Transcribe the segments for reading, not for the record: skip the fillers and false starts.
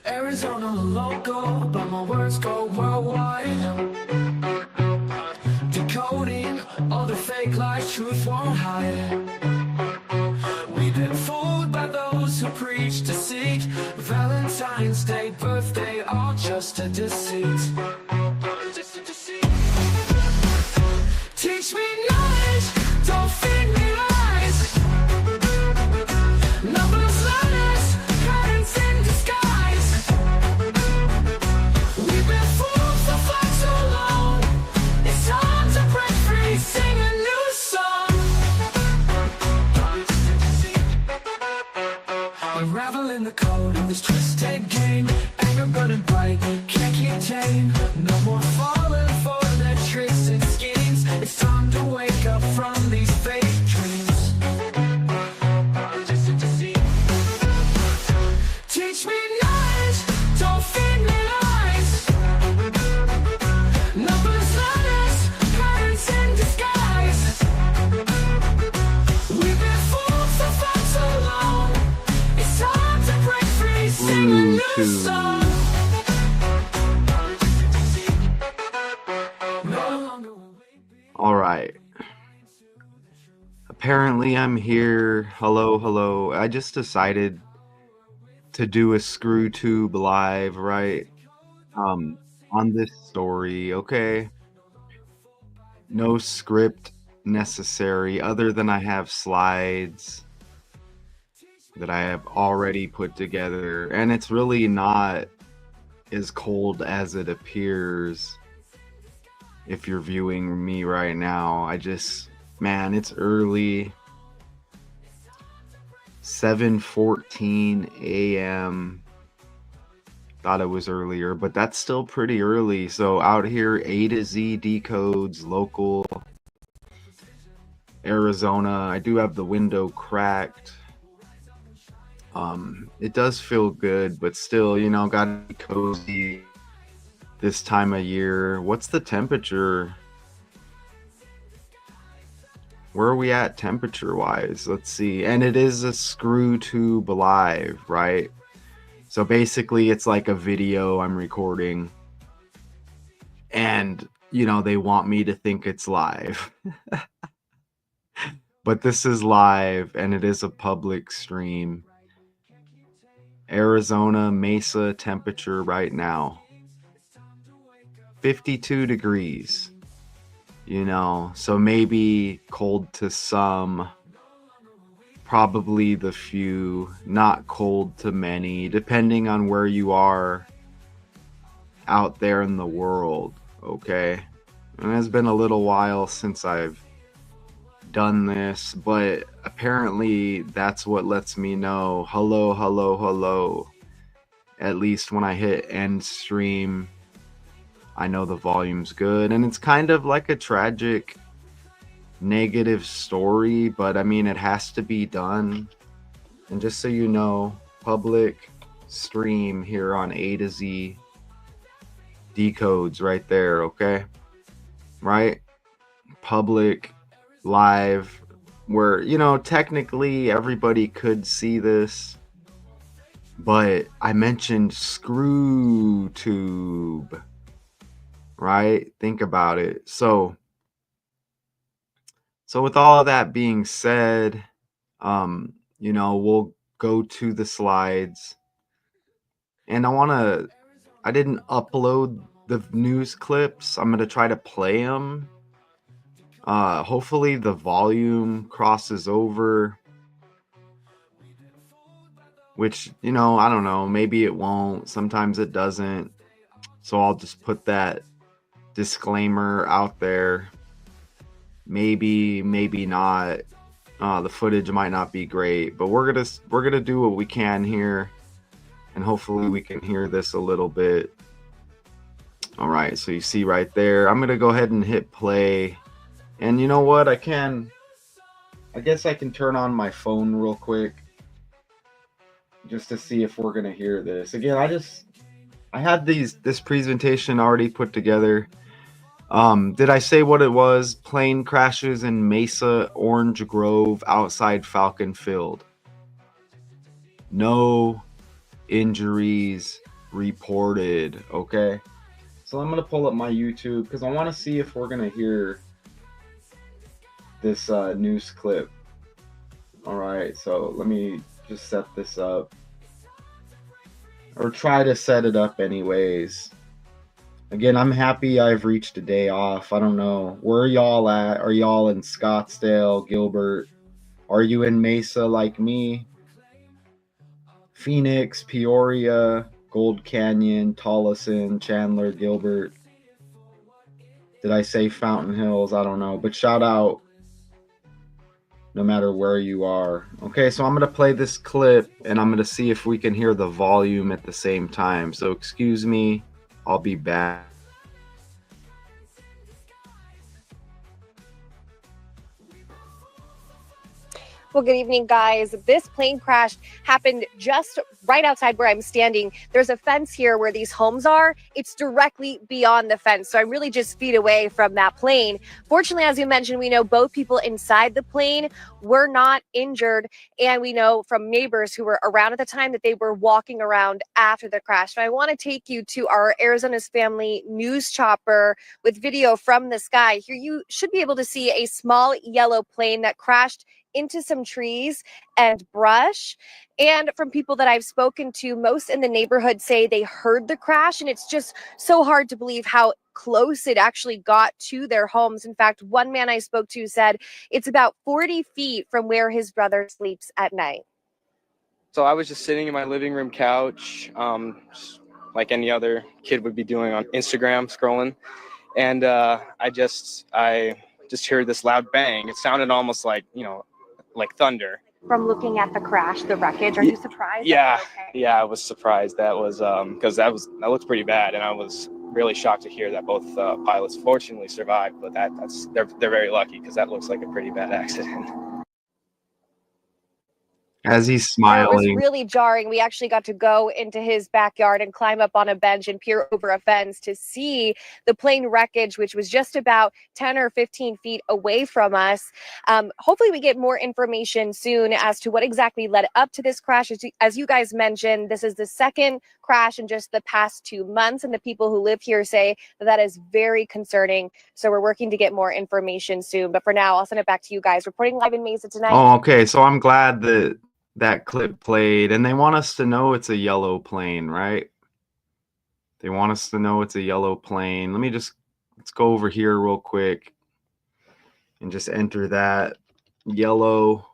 Arizona local, but my words go worldwide. Decoding all the fake lies, truth won't hide. We've been fooled by those who preach deceit. Valentine's Day, birthday, all just a deceit. Just a deceit. Teach me knowledge, don't feed me lies. Numbers, letters, patterns in disguise. We've been fooled for far too long. It's time to break free, sing a new song. Unraveling the code of this twisted game. Anger burning bright, can't keep tame. No more falling for their tricks and schemes. It's time to wake up from these fake dreams. Just a deceit. Teach me knowledge, don't feed me lies. Numbers, letters, patterns in disguise. We've been fooled for far too long. It's time to break free, sing a new song. No longer will we be. All right. Apparently, I'm here. Hello, hello. I just decided to do a screw tube live, right? Um, on this story, okay? No script necessary other than I have slides that I have already put together, and it's really not as cold as it appears if you're viewing me right now. Man, it's early, 7:14 a.m. Thought it was earlier, but that's still pretty early. So out here, A to Z decodes, local Arizona. I do have the window cracked. It does feel good, but still, gotta be cozy this time of year. What's the temperature? Where are we at temperature wise? Let's see. And it is a screw tube live, right? So basically it's like a video I'm recording, and they want me to think it's live. But this is live and it is a public stream. Arizona Mesa temperature right now, 52 degrees. So maybe cold to some, probably the few, not cold to many, depending on where you are out there in the world, okay? And it's been a little while since I've done this, but apparently that's what lets me know, hello, hello, hello. At least when I hit end stream, I know the volume's good. And it's kind of like a tragic, negative story, but I mean, it has to be done. And just so you know, public stream here on A to Z decodes right there, okay? Right? Public, live, where, technically everybody could see this, but I mentioned screw tube, right? Think about it. So with all of that being said, we'll go to the slides. And I didn't upload the news clips. I'm going to try to play them. Hopefully the volume crosses over, which, I don't know, maybe it won't. Sometimes it doesn't. So I'll just put that disclaimer out there. Maybe not. The footage might not be great, but we're gonna do what we can here, and hopefully we can hear this a little bit. All right, so you see right there, I'm gonna go ahead and hit play. And you know what? I guess I can turn on my phone real quick just to see if we're gonna hear this. Again, I had this presentation already put together. Did I say what it was? Plane crashes in Mesa, Orange Grove outside Falcon Field. No injuries, reported. Okay, so I'm gonna pull up my YouTube because I want to see if we're gonna hear this news clip. All right, so let me just set this up, or try to set it up anyways. Again, I'm happy I've reached a day off. I don't know. Where y'all at? Are y'all in Scottsdale, Gilbert? Are you in Mesa like me? Phoenix, Peoria, Gold Canyon, Tolleson, Chandler, Gilbert. Did I say Fountain Hills? I don't know. But shout out no matter where you are. Okay, so I'm going to play this clip and I'm going to see if we can hear the volume at the same time. So excuse me. I'll be back. Well, good evening, guys. This plane crash happened just right outside where I'm standing. There's a fence here where these homes are. It's directly beyond the fence. So I'm really just feet away from that plane. Fortunately, as you mentioned, we know both people inside the plane were not injured. And we know from neighbors who were around at the time that they were walking around after the crash. So I want to take you to our Arizona's Family news chopper with video from the sky. Here you should be able to see a small yellow plane that crashed into some trees and brush. And from people that I've spoken to, most in the neighborhood say they heard the crash, and it's just so hard to believe how close it actually got to their homes. In fact, one man I spoke to said it's about 40 feet from where his brother sleeps at night. So I was just sitting in my living room couch, like any other kid would be doing on Instagram, scrolling. And I just heard this loud bang. It sounded almost like, like thunder. From looking at the crash, the wreckage, are you surprised? Yeah, I was surprised. That was because that looked pretty bad, and I was really shocked to hear that both pilots fortunately survived. But they're very lucky because that looks like a pretty bad accident. As he's It smiling. was really jarring. We actually got to go into his backyard and climb up on a bench and peer over a fence to see the plane wreckage, which was just about 10 or 15 feet away from us. Hopefully we get more information soon as to what exactly led up to this crash. As you guys mentioned, this is the second crash in just the past 2 months, and the people who live here say that is very concerning. So we're working to get more information soon. But for now, I'll send it back to you guys. Reporting live in Mesa tonight. Oh, okay. So I'm glad that clip played, and they want us to know it's a yellow plane, right? They want us to know it's a yellow plane. Let's go over here real quick and just enter that yellow.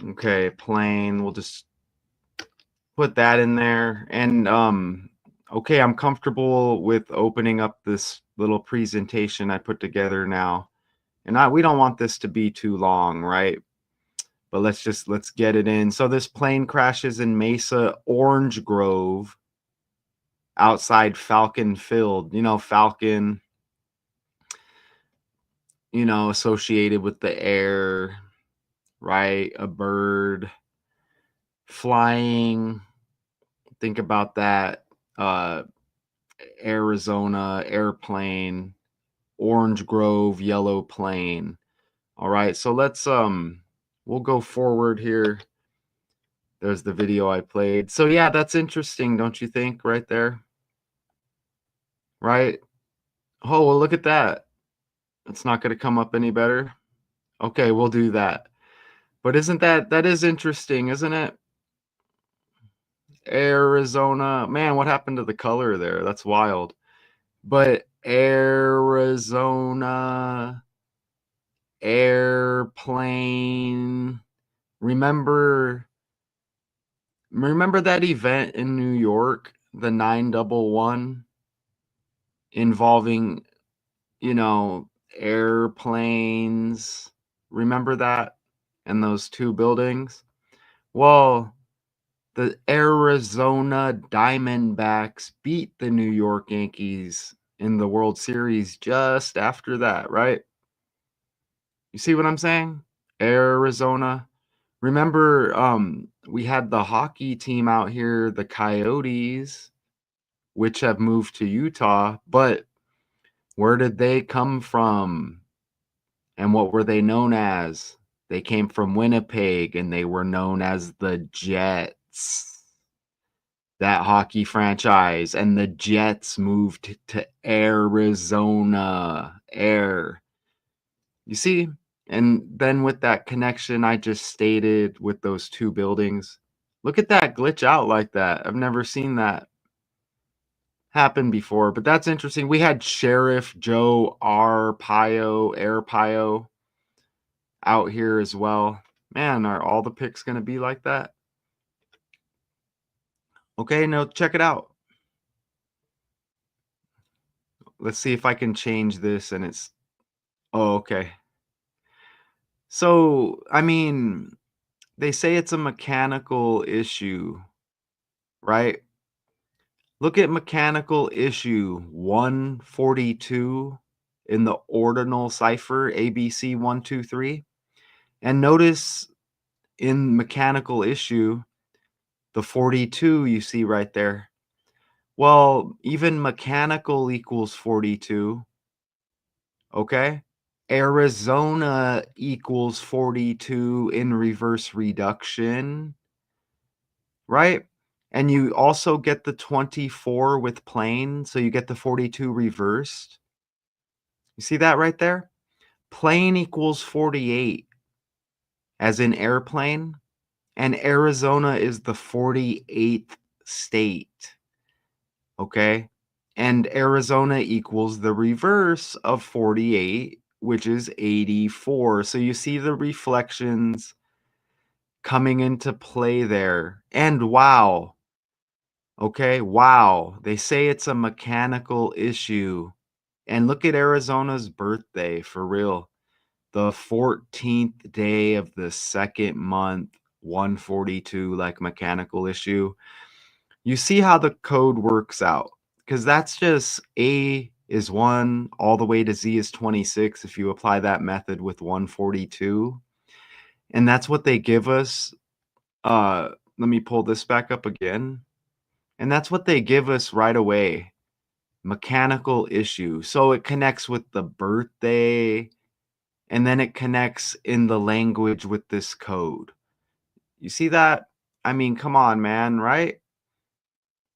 Okay, plane. We'll just put that in there. And okay, I'm comfortable with opening up this little presentation I put together now. And we don't want this to be too long, right? But let's get it in. So this plane crashes in Mesa, Orange Grove, outside Falcon Field. Falcon, associated with the air, right? A bird flying. Think about that. Arizona, airplane, Orange Grove, yellow plane. All right, so let's we'll go forward here. There's the video I played. So yeah, that's interesting, don't you think, right there? Right? Oh, well, look at that. It's not going to come up any better. Okay, we'll do that. But that is interesting, isn't it? Arizona. Man, what happened to the color there? That's wild. But Arizona airplane. Remember that event in New York, the 911, involving, airplanes? Remember that? And those two buildings? Well, the Arizona Diamondbacks beat the New York Yankees in the World Series just after that, right? You see what I'm saying? Arizona. Remember, we had the hockey team out here, the Coyotes, which have moved to Utah, but where did they come from? And what were they known as? They came from Winnipeg, and they were known as the Jets. that hockey franchise, and the Jets moved to Arizona. You see? And then with that connection I just stated with those two buildings, look at that glitch out like that. I've never seen that happen before, but that's interesting. We had Sheriff Joe Arpaio out here as well. Man, are all the picks going to be like that? Okay, no, check it out. Let's see if I can change this and it's oh, okay. So, I mean, they say it's a mechanical issue, right? Look at mechanical issue 142 in the ordinal cipher ABC 123. And notice in mechanical issue, the 42 you see right there. Well, even mechanical equals 42. Okay. Arizona equals 42 in reverse reduction, right? And you also get the 24 with plane, so you get the 42 reversed. You see that right there? Plane equals 48, as in airplane, and Arizona is the 48th state, okay? And Arizona equals the reverse of 48, which is 84. So you see the reflections coming into play there. And wow, okay, wow, they say it's a mechanical issue. And look at Arizona's birthday, for real. The 14th day of the second month, 142, like mechanical issue. You see how the code works out, because that's just A is 1 all the way to Z is 26 if you apply that method with 142. And that's what they give us. Let me pull this back up again. And that's what they give us right away. Mechanical issue. So it connects with the birthday, and then it connects in the language with this code. You see that? I mean, come on, man, right?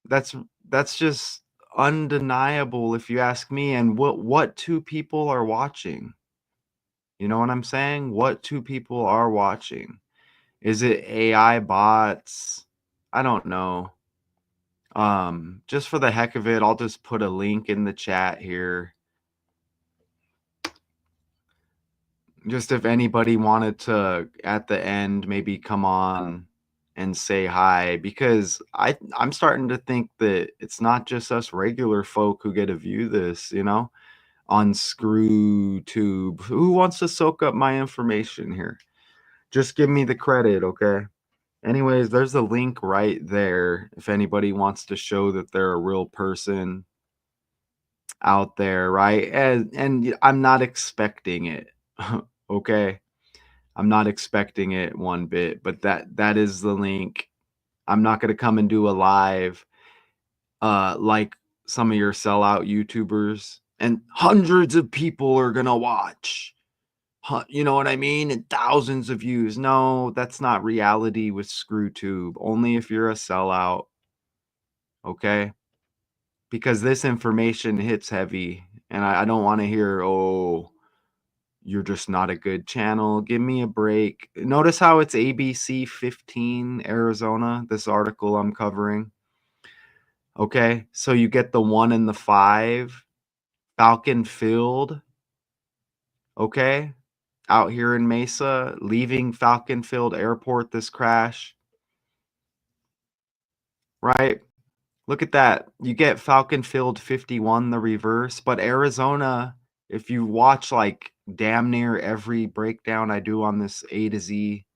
That's that's just undeniable if you ask me. And what two people are watching? You know what I'm saying? What two people are watching? Is it AI bots? I don't know. Just for the heck of it, I'll just put a link in the chat here. Just if anybody wanted to at the end maybe come on and say hi, because I'm starting to think that it's not just us regular folk who get to view this, on ScrewTube. Who wants to soak up my information here? Just give me the credit, okay? Anyways, there's a link right there if anybody wants to show that they're a real person out there, right? And I'm not expecting it. Okay? I'm not expecting it one bit, but that is the link. I'm not going to come and do a live like some of your sellout YouTubers and hundreds of people are going to watch. You know what I mean? And thousands of views. No, that's not reality with ScrewTube. Only if you're a sellout. Okay? Because this information hits heavy and I don't want to hear, oh, you're just not a good channel. Give me a break. Notice how it's ABC 15 Arizona, this article I'm covering. Okay, so you get the 1 and the 5. Falcon Field, okay, out here in Mesa, leaving Falcon Field Airport, this crash, right? Look at that. You get Falcon Field 51, the reverse, but Arizona, if you watch like damn near every breakdown I do on this A to Z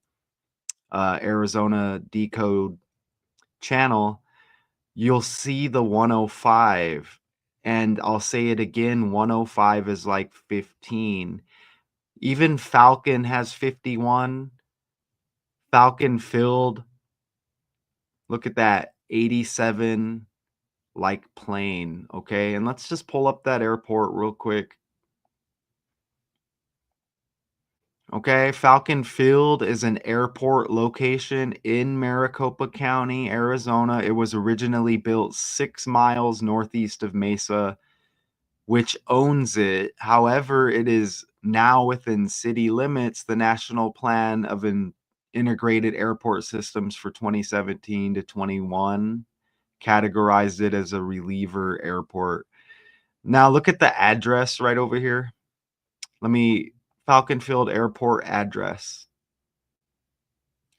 Arizona decode channel, you'll see the 105. And I'll say it again, 105 is like 15. Even Falcon has 51. Falcon Field, look at that, 87, like plane, okay? And let's just pull up that airport real quick. Okay, Falcon Field is an airport location in Maricopa County, Arizona. It was originally built 6 miles northeast of Mesa, which owns it. However, it is now within city limits. The National Plan of Integrated Airport Systems for 2017 to 21 categorized it as a reliever airport. Now look at the address right over here. Falcon Field Airport address.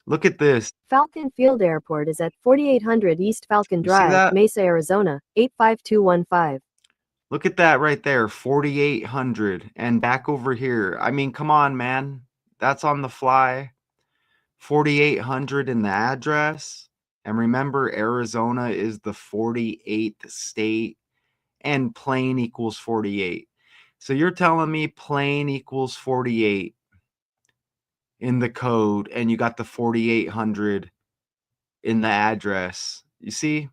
Look at this. Falcon Field Airport is at 4800 East Falcon You see Drive, that? Mesa, Arizona, 85215. Look at that right there, 4800. And back over here. I mean, come on, man. That's on the fly. 4800 in the address. And remember, Arizona is the 48th state, and plane equals 48. So you're telling me plane equals 48 in the code, and you got the 4800 in the address. You see?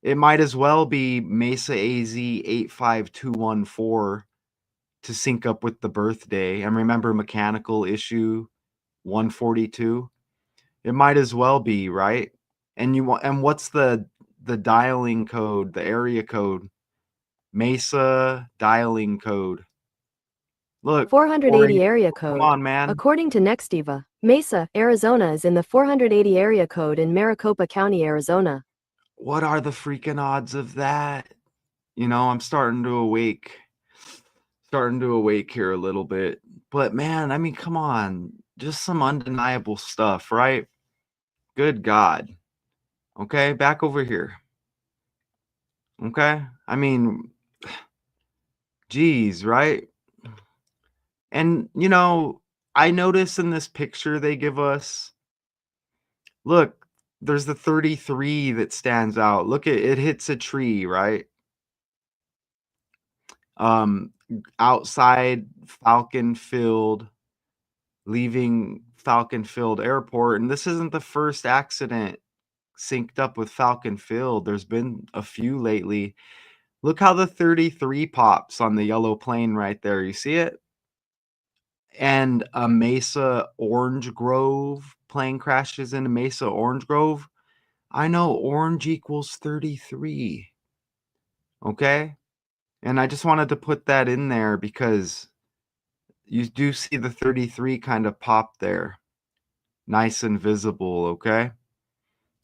It might as well be Mesa AZ 85214 to sync up with the birthday. And remember mechanical issue 142. It might as well be, right? And what's the dialing code, the area code? Mesa dialing code. Look, 480 area code. come on, man. According to Nextiva, Mesa, Arizona is in the 480 area code in Maricopa County, Arizona. What are the freaking odds of that? You know, I'm starting to awake here a little bit. But man, I mean, come on. Just some undeniable stuff, right? Good God. Okay, back over here. Okay? I mean, geez, right? And, you know, I notice in this picture they give us, look, there's the 33 that stands out. Look, it hits a tree, right? Outside Falcon Field, leaving Falcon Field Airport. And this isn't the first accident synced up with Falcon Field. There's been a few lately. Look how the 33 pops on the yellow plane right there. You see it? And a Mesa Orange Grove plane crashes into Mesa Orange Grove. I know orange equals 33. Okay? And I just wanted to put that in there because you do see the 33 kind of pop there. Nice and visible, okay?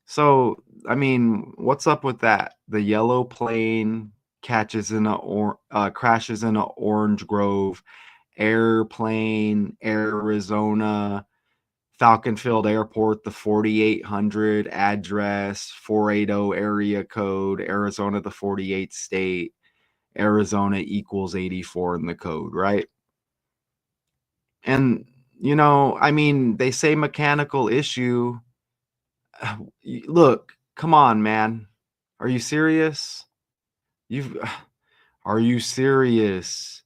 So, I mean, what's up with that? The yellow plane crashes in a Orange Grove, airplane, Arizona, Falcon Field Airport, the 4800 address, 480 area code, Arizona, the 48th state, Arizona equals 84 in the code, right? And, you know, I mean, they say mechanical issue. Look, come on, man. Are you serious? Are you serious?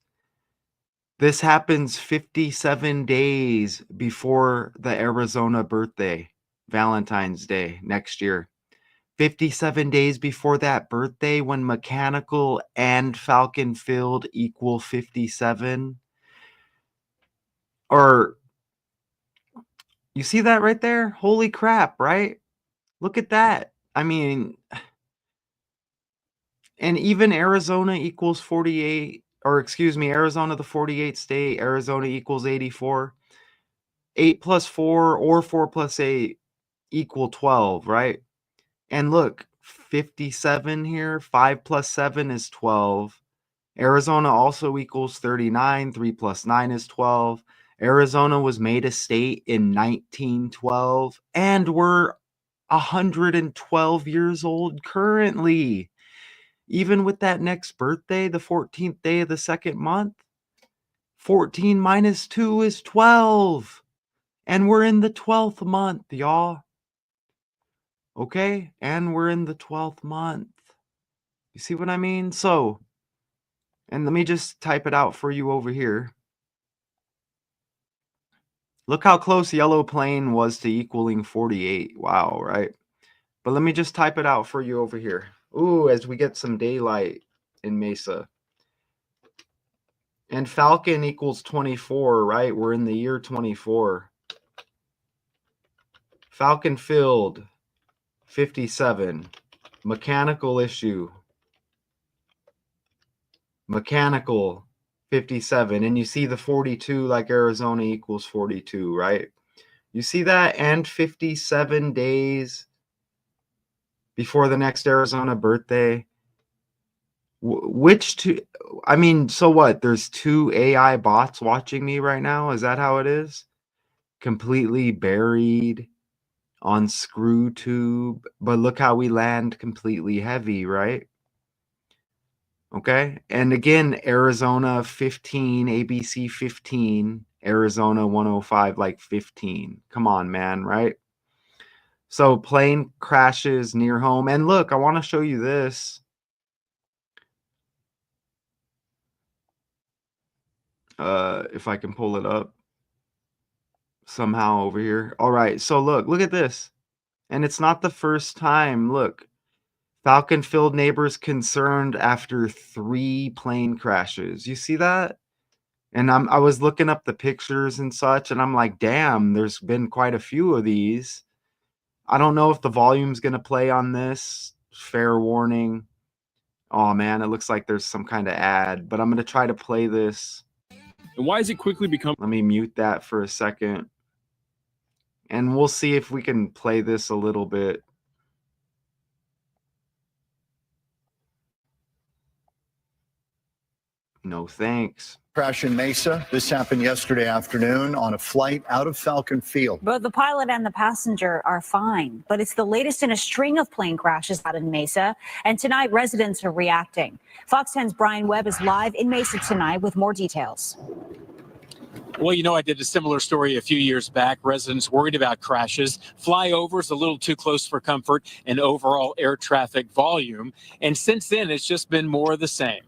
This happens 57 days before the Arizona birthday, Valentine's Day next year. 57 days before that birthday, when mechanical and Falcon Field equal 57. Or you see that right there? Holy crap, right? Look at that. I mean, and even Arizona equals 48, or excuse me, Arizona, the 48th state, Arizona equals 84. 8 plus 4 or 4 plus 8 equal 12, right? And look, 57 here, 5 plus 7 is 12. Arizona also equals 39. 3 plus 9 is 12. Arizona was made a state in 1912, and we're 112 years old currently. Even with that next birthday, the 14th day of the second month, 14 minus 2 is 12. And we're in the 12th month, y'all. Okay? And we're in the 12th month. You see what I mean? So, and let me just type it out for you over here. Look how close yellow plane was to equaling 48. Wow, right? But let me just type it out for you over here. Ooh, as we get some daylight in Mesa. And Falcon equals 24, right? We're in the year 24. Falcon Field, 57. Mechanical issue. Mechanical, 57. And you see the 42 like Arizona equals 42, right? You see that? And 57 days before the next Arizona birthday. Which two? I mean, so what? There's 2 AI bots watching me right now? Is that how it is? Completely buried on screw tube, but look how we land completely heavy, right? Okay. And again, Arizona 15, ABC 15, Arizona 105, like 15. Come on, man, right? So plane crashes near home. And look, I want to show you this. If I can pull it up somehow over here. All right. So look at this. And it's not the first time. Look, Falcon Field neighbors concerned after 3 plane crashes. You see that? And I was looking up the pictures and such, and I'm like, damn, there's been quite a few of these. I don't know if the volume's going to play on this. Fair warning. Oh, man, it looks like there's some kind of ad, but I'm going to try to play this. And why has it quickly become? Let me mute that for a second. And we'll see if we can play this a little bit. No thanks. Crash in Mesa. This happened yesterday afternoon on a flight out of Falcon Field. Both the pilot and the passenger are fine, but it's the latest in a string of plane crashes out in Mesa. And tonight, residents are reacting. Fox 10's Brian Webb is live in Mesa tonight with more details. Well, you know, I did a similar story a few years back. Residents worried about crashes, flyovers a little too close for comfort, and overall air traffic volume. And since then, it's just been more of the same.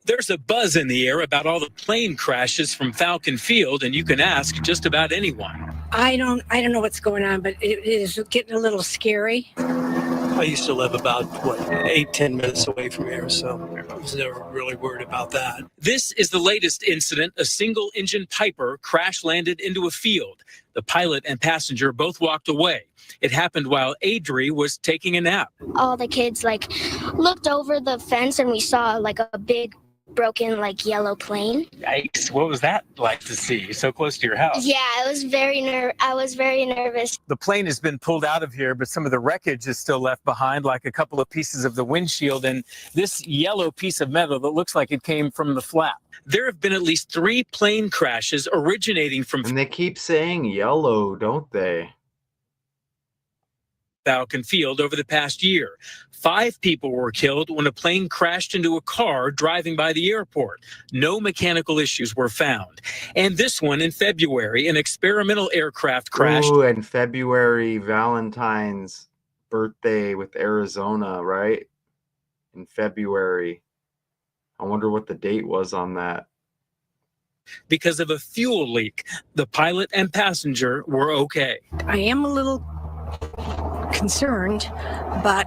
There's a buzz in the air about all the plane crashes from Falcon Field, and you can ask just about anyone. I don't know what's going on, but it is getting a little scary. I used to live about, 8-10 minutes away from here, so I was never really worried about that. This is the latest incident. A single-engine Piper crash-landed into a field. The pilot and passenger both walked away. It happened while Adri was taking a nap. All the kids, looked over the fence, and we saw, a big broken yellow plane. Yikes. What was that like to see so close to your house? Yeah, I was very nervous. The plane has been pulled out of here, but some of the wreckage is still left behind, like a couple of pieces of the windshield and this yellow piece of metal that looks like it came from the flap. There have been at least 3 plane crashes originating from... And they keep saying yellow, don't they? Falcon Field over the past year. 5 people were killed when a plane crashed into a car driving by the airport. No mechanical issues were found. And this one in February, an experimental aircraft crashed. Ooh, in February, Valentine's birthday with Arizona, right? In February. I wonder what the date was on that. Because of a fuel leak. The pilot and passenger were okay. I am a little concerned, but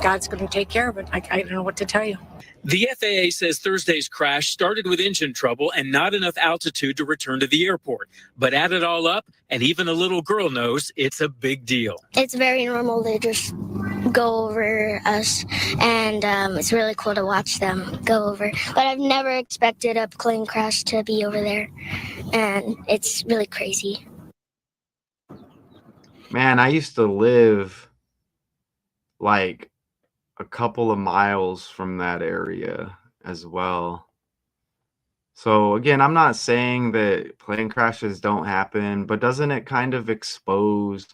God's going to take care of it. I don't know what to tell you. The FAA says Thursday's crash started with engine trouble and not enough altitude to return to the airport. But add it all up, and even a little girl knows it's a big deal. It's very normal. They just go over us, and it's really cool to watch them go over. But I've never expected a plane crash to be over there, and it's really crazy. Man, I used to live like a couple of miles from that area as well. So again, I'm not saying that plane crashes don't happen, but doesn't it kind of expose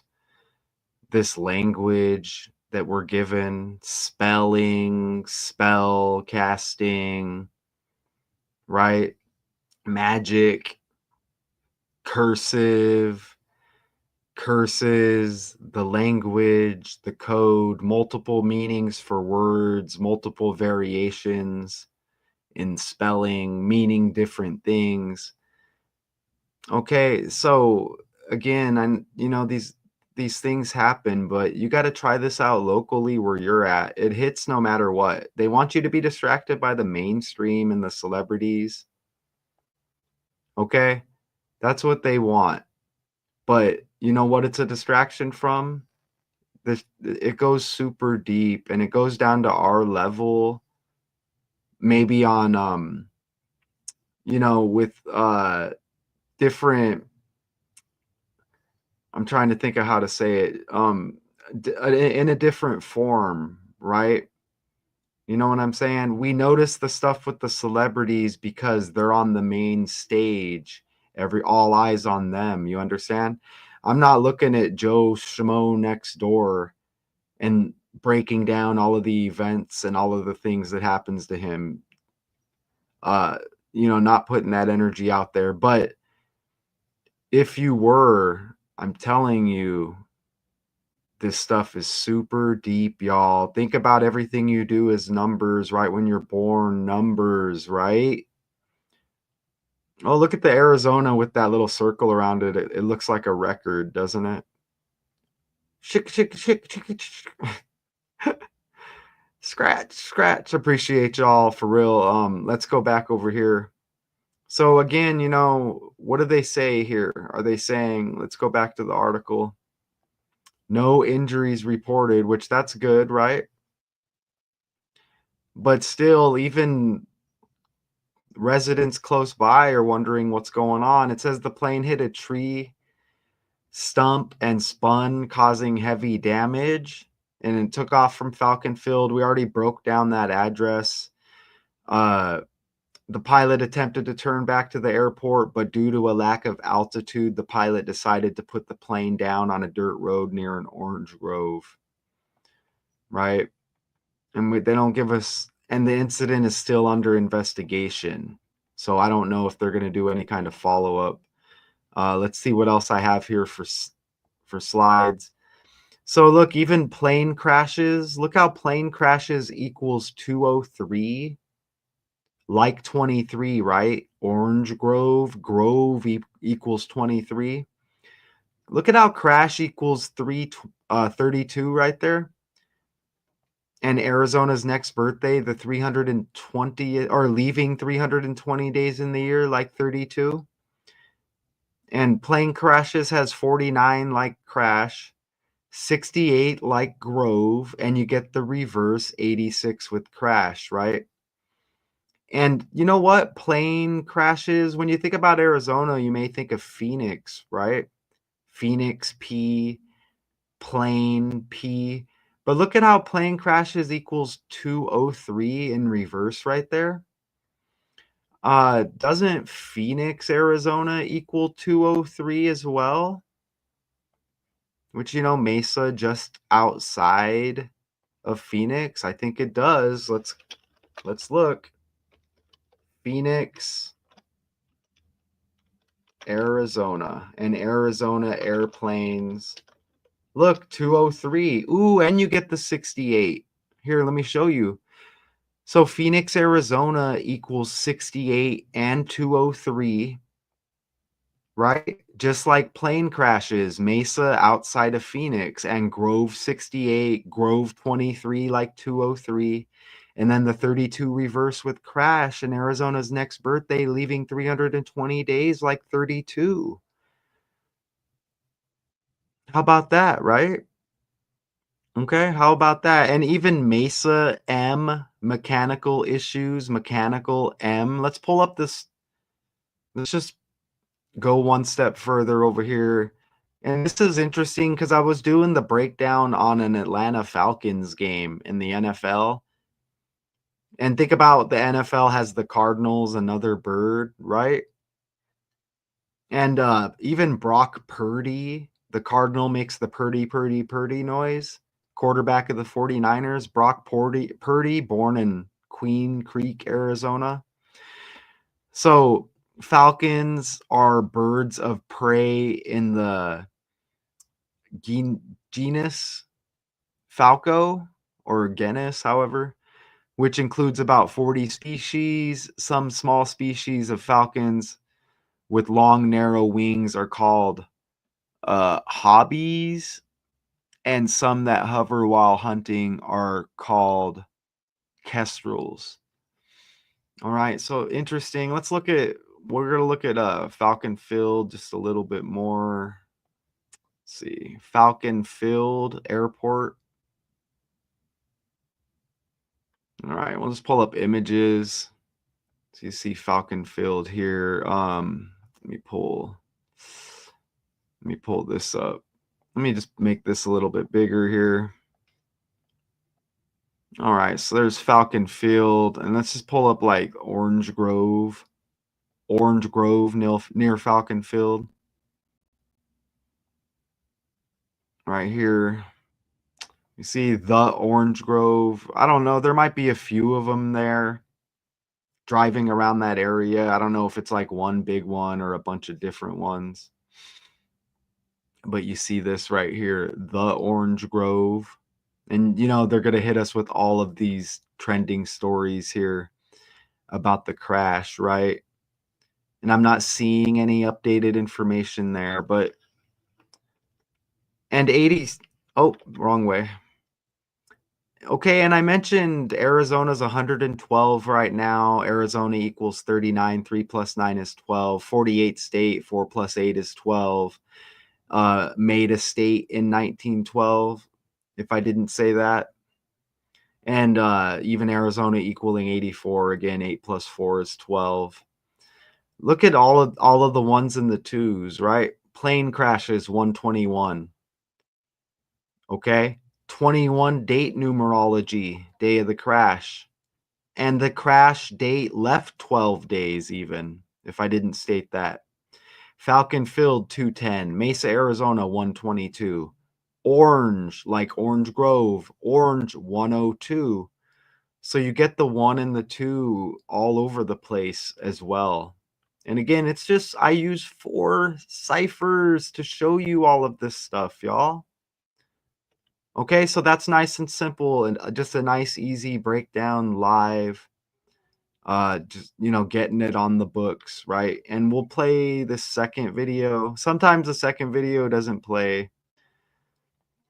this language that we're given? Spelling, spell casting, right? Magic, cursive, curses, the language, the code, multiple meanings for words, multiple variations in spelling, meaning different things. Okay, so again, these these things happen, but you got to try this out locally where you're at. It hits no matter what. They want you to be distracted by the mainstream and the celebrities. Okay? That's what they want. But you know what it's a distraction from? It goes super deep and it goes down to our level, maybe on with different, I'm trying to think of how to say it, in a different form, right? You know what I'm saying? We notice the stuff with the celebrities because they're on the main stage. All eyes on them. You understand? I'm not looking at Joe Schmo next door and breaking down all of the events and all of the things that happens to him. Not putting that energy out there. But if you were, I'm telling you, this stuff is super deep, y'all. Think about everything you do as numbers, right? When you're born, numbers, right? Oh, look at the Arizona with that little circle around it. It looks like a record, doesn't it? Scratch. Appreciate y'all for real. Let's go back over here. So again, what do they say here? Are they saying, let's go back to the article. No injuries reported, which that's good, right? But still, even residents close by are wondering what's going on. It says the plane hit a tree stump and spun, causing heavy damage, and it took off from Falcon Field. We already broke down that address. The pilot attempted to turn back to the airport, but due to a lack of altitude, the pilot decided to put the plane down on a dirt road near an orange grove. Right? And they don't give us, and the incident is still under investigation. So I don't know if they're going to do any kind of follow-up. Let's see what else I have here for slides. So look, even plane crashes. Look how plane crashes equals 203. Like 23, right? Orange Grove equals 23. Look at how crash equals 32 right there. And Arizona's next birthday, the 320, or leaving 320 days in the year, like 32. And plane crashes has 49 like crash, 68 like Grove, and you get the reverse 86 with crash, right? And you know what? Plane crashes, when you think about Arizona, you may think of Phoenix, right? Phoenix, P, plane, P. But look at how plane crashes equals 203 in reverse right there. Doesn't Phoenix, Arizona equal 203 as well? Which, Mesa just outside of Phoenix. I think it does. Let's look. Phoenix, Arizona, and Arizona airplanes. Look, 203. Ooh, and you get the 68. Here, let me show you. So Phoenix, Arizona equals 68 and 203, right? Just like plane crashes, Mesa outside of Phoenix, and Grove 68, Grove 23 like 203. And then the 32 reverse with crash and Arizona's next birthday, leaving 320 days like 32. How about that, right? Okay, how about that? And even Mesa M, mechanical issues, mechanical M. Let's pull up this. Let's just go one step further over here. And this is interesting because I was doing the breakdown on an Atlanta Falcons game in the NFL. And think about the NFL has the Cardinals, another bird, right? And even Brock Purdy, the Cardinal makes the Purdy noise. Quarterback of the 49ers, Brock Purdy, born in Queen Creek, Arizona. So falcons are birds of prey in the genus Falco, or genus, however, which includes about 40 species. Some small species of falcons with long, narrow wings are called hobbies, and some that hover while hunting are called kestrels. All right, so interesting. We're going to look at Falcon Field just a little bit more. Let's see, Falcon Field Airport. All right, we'll just pull up images. So you see Falcon Field here. Let me pull this up. Let me just make this a little bit bigger here. All right, so there's Falcon Field, and let's just pull up like Orange Grove near Falcon Field. Right here, you see the Orange Grove. I don't know, there might be a few of them there driving around that area. I don't know if it's like one big one or a bunch of different ones. But you see this right here, the Orange Grove. And, you know, they're going to hit us with all of these trending stories here about the crash, right? And I'm not seeing any updated information there, but... And 80s... Oh, wrong way. Okay, and I mentioned Arizona's 112 right now. Arizona equals 39. 3 plus 9 is 12. 48 state. 4 plus 8 is 12. Made a state in 1912, if I didn't say that. And even Arizona equaling 84. Again, 8 plus 4 is 12. Look at all of the ones and the twos, right? Plane crashes 121. Okay? 21 date numerology, day of the crash. And the crash date left 12 days even, if I didn't state that. Falcon Field 210, Mesa, Arizona 122. Orange, like Orange Grove, Orange 102. So you get the 1 and the 2 all over the place as well. And again, it's just, I use 4 ciphers to show you all of this stuff, y'all. Okay, so that's nice and simple and just a nice, easy breakdown live. Just, you know, getting it on the books, right? And we'll play the second video. Sometimes the second video doesn't play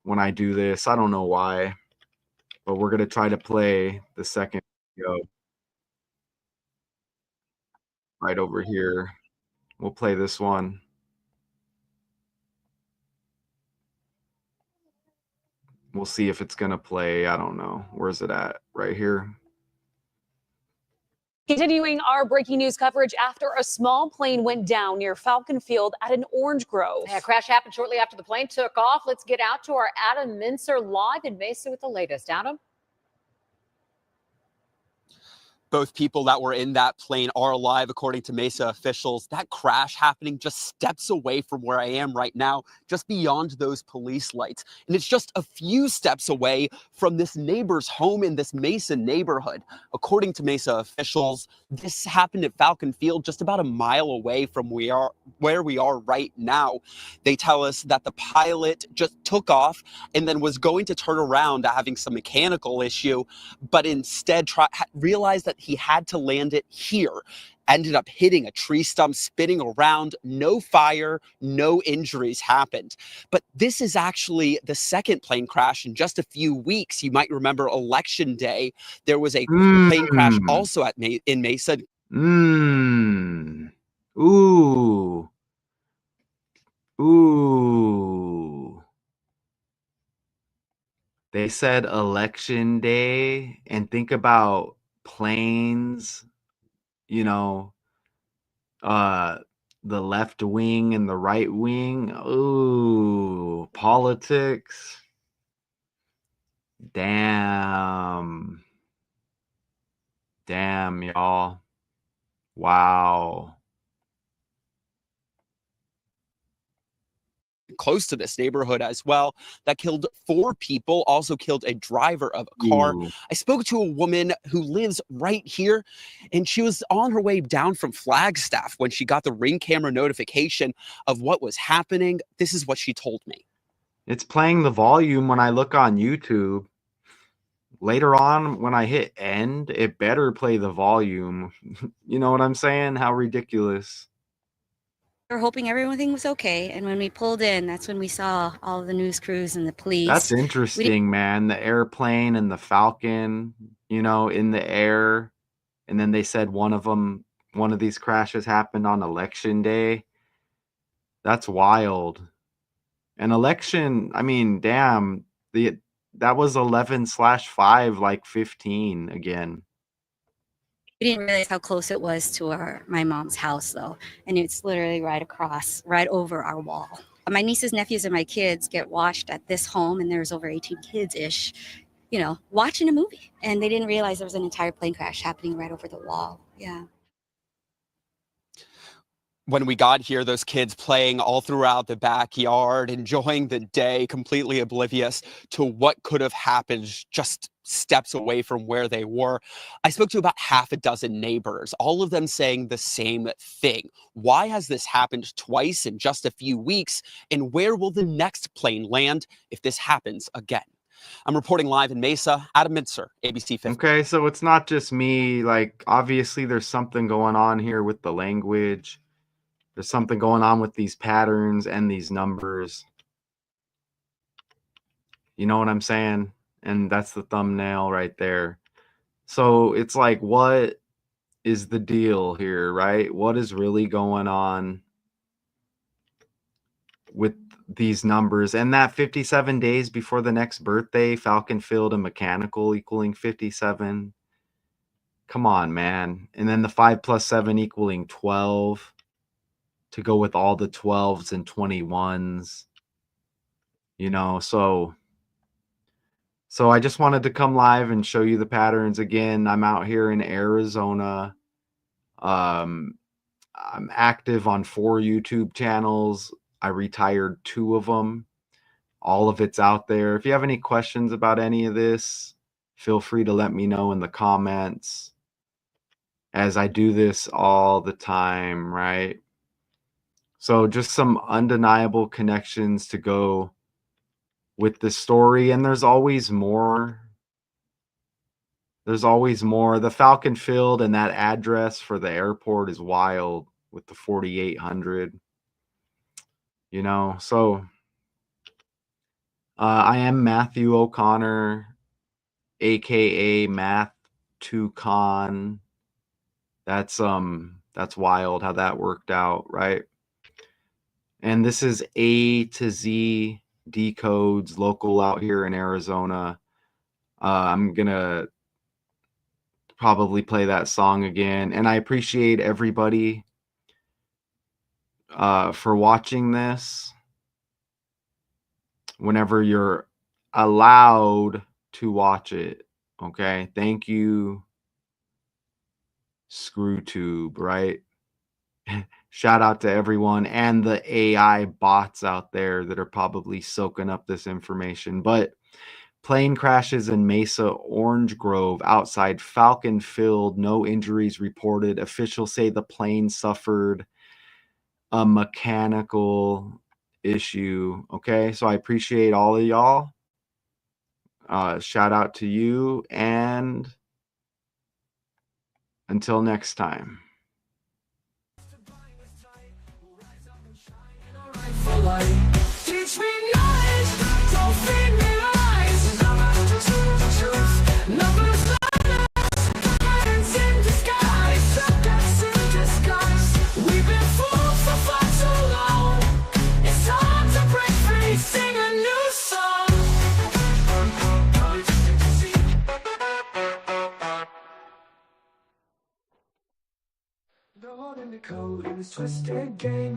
when I do this. I don't know why, but we're going to try to play the second video right over here. We'll play this one. We'll see if it's going to play. I don't know. Where's it at? Right here. Continuing our breaking news coverage after a small plane went down near Falcon Field at an orange grove. A crash happened shortly after the plane took off. Let's get out to our Adam Mincer live in Mesa with the latest. Adam? Both people that were in that plane are alive, according to Mesa officials. That crash happening just steps away from where I am right now, just beyond those police lights. And it's just a few steps away from this neighbor's home in this Mesa neighborhood. According to Mesa officials, this happened at Falcon Field, just about a mile away from where we are right now. They tell us that the pilot just took off and then was going to turn around having some mechanical issue, but instead realized that he had to land it here. Ended up hitting a tree stump, spinning around. No fire, no injuries happened. But this is actually the second plane crash in just a few weeks. You might remember Election Day. There was a plane crash also in Mesa. Ooh. Ooh. They said Election Day, and think about planes, you know, the left wing and the right wing. Ooh, politics. Damn, y'all. Wow. Close to this neighborhood as well, that killed 4 people, also killed a driver of a car. Ooh. I spoke to a woman who lives right here, and she was on her way down from Flagstaff when she got the Ring camera notification of what was happening. This is what she told me. It's playing the volume when I look on YouTube. Later on, when I hit end, it better play the volume. You know what I'm saying? How ridiculous. were hoping everything was okay. And when we pulled in, that's when we saw all the news crews and the police. That's interesting, man. The airplane and the Falcon, in the air. And then they said one of these crashes happened on election day. That's wild. An election, I mean, damn, that was 11/5, like 15 again. We didn't realize how close it was to my mom's house, though. And it's literally right across, right over our wall. My nieces, nephews, and my kids get watched at this home, and there's over 18 kids-ish, watching a movie. And they didn't realize there was an entire plane crash happening right over the wall. Yeah. When we got here, those kids playing all throughout the backyard, enjoying the day, completely oblivious to what could have happened just steps away from where they were. I spoke to about half a dozen neighbors, all of them saying the same thing. Why has this happened twice in just a few weeks? And where will the next plane land if this happens again? I'm reporting live in Mesa. Adam Mintzer, ABC 50. Okay, so it's not just me. Like, obviously, there's something going on here with the language. There's something going on with these patterns and these numbers. You know what I'm saying? And that's the thumbnail right there. So it's like, what is the deal here, right? What is really going on with these numbers? And that 57 days before the next birthday, Falcon Field and mechanical equaling 57. Come on, man. And then the 5 + 7 equaling 12. To go with all the 12s and 21s, so I just wanted to come live and show you the patterns again. I'm out here in Arizona. I'm active on 4 YouTube channels. I retired 2 of them. All of it's out there. If you have any questions about any of this, feel free to let me know in the comments, as I do this all the time, right? So just some undeniable connections to go with the story. And there's always more. There's always more. The Falcon Field and that address for the airport is wild with the 4800. So I am Matthew O'Connor, aka Math 2Con. That's wild how that worked out, right? And this is A to Z decodes local out here in Arizona. I'm going to probably play that song again. And I appreciate everybody for watching this. Whenever you're allowed to watch it. Okay. Thank you, ScrewTube, right? Shout out to everyone and the AI bots out there that are probably soaking up this information. But plane crashes in Mesa, Orange Grove, outside Falcon Field. No injuries reported. Officials say the plane suffered a mechanical issue. Okay, so I appreciate all of y'all. Shout out to you, and until next time. Teach me knowledge, don't feed me lies. Numbers patterns in disguise. Subjects in disguise. We've been fools for far too long. It's time to break free, sing a new song. No one in the code in this twisted game.